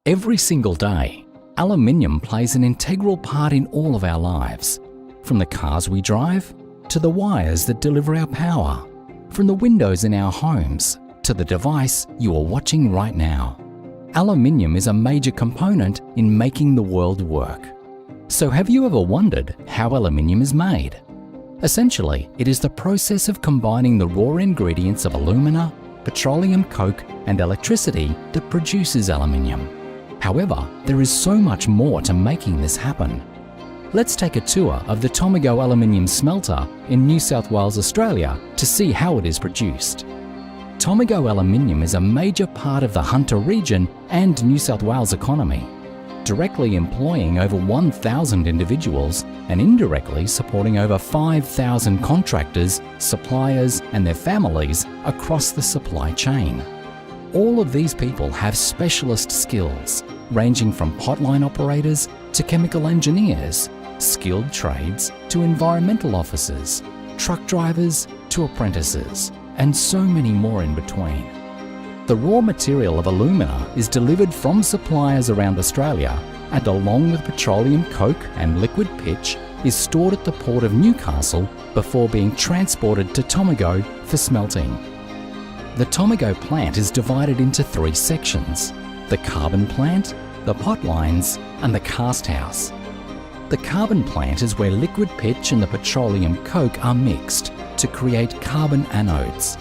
Every single day, aluminium plays an integral part in all of our lives. From the cars we drive, to the wires that deliver our power, from the windows in our homes, to the device you are watching right now. Aluminium is a major component in making the world work. So have you ever wondered how aluminium is made? Essentially, it is the process of combining the raw ingredients of alumina, petroleum coke, and electricity that produces aluminium. However, there is so much more to making this happen. Let's take a tour of the Tomago Aluminium smelter in New South Wales, Australia to see how it is produced. Tomago Aluminium is a major part of the Hunter region and New South Wales economy, directly employing over 1,000 individuals and indirectly supporting over 5,000 contractors, suppliers and their families across the supply chain. All of these people have specialist skills, ranging from potline operators to chemical engineers, skilled trades to environmental officers, truck drivers to apprentices, and so many more in between. The raw material of alumina is delivered from suppliers around Australia and, along with petroleum coke and liquid pitch, is stored at the port of Newcastle before being transported to Tomago for smelting. The Tomago plant is divided into 3 sections: the carbon plant, the potlines, and the cast house. The carbon plant is where liquid pitch and the petroleum coke are mixed to create carbon anodes.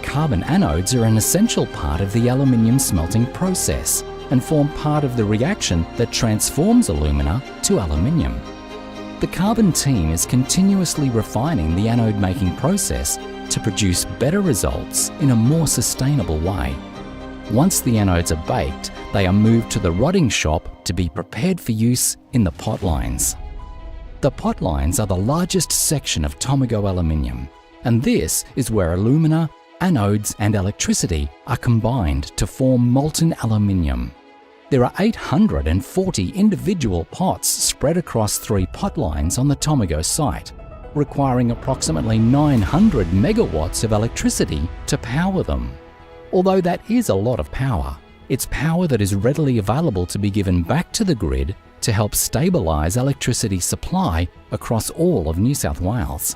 Carbon anodes are an essential part of the aluminium smelting process and form part of the reaction that transforms alumina to aluminium. The carbon team is continuously refining the anode making process to produce better results in a more sustainable way. Once the anodes are baked, they are moved to the rodding shop to be prepared for use in the potlines. The potlines are the largest section of Tomago Aluminium, and this is where alumina, anodes and electricity are combined to form molten aluminium. There are 840 individual pots spread across 3 potlines on the Tomago site, requiring approximately 900 megawatts of electricity to power them. Although that is a lot of power, it's power that is readily available to be given back to the grid to help stabilise electricity supply across all of New South Wales.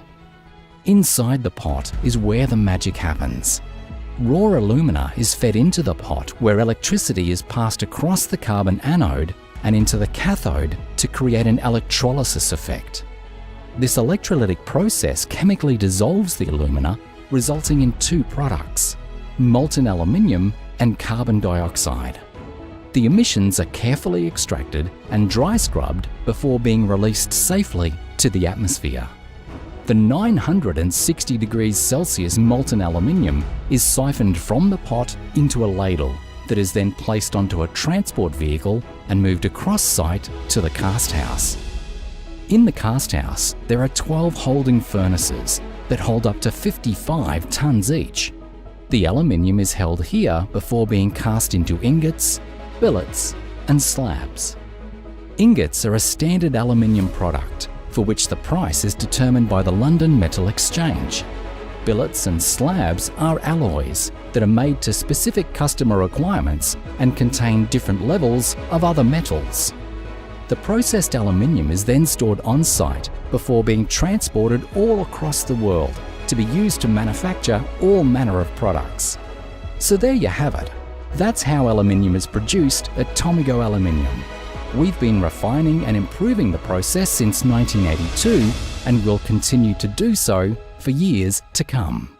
Inside the pot is where the magic happens. Raw alumina is fed into the pot where electricity is passed across the carbon anode and into the cathode to create an electrolysis effect. This electrolytic process chemically dissolves the alumina, resulting in 2 products: molten aluminium and carbon dioxide. The emissions are carefully extracted and dry scrubbed before being released safely to the atmosphere. The 960 degrees Celsius molten aluminium is siphoned from the pot into a ladle that is then placed onto a transport vehicle and moved across site to the cast house. In the cast house, there are 12 holding furnaces that hold up to 55 tonnes each. The aluminium is held here before being cast into ingots, billets and slabs. Ingots are a standard aluminium product for which the price is determined by the London Metal Exchange. Billets and slabs are alloys that are made to specific customer requirements and contain different levels of other metals. The processed aluminium is then stored on site before being transported all across the world to be used to manufacture all manner of products. So there you have it. That's how aluminium is produced at Tomago Aluminium. We've been refining and improving the process since 1982 and will continue to do so for years to come.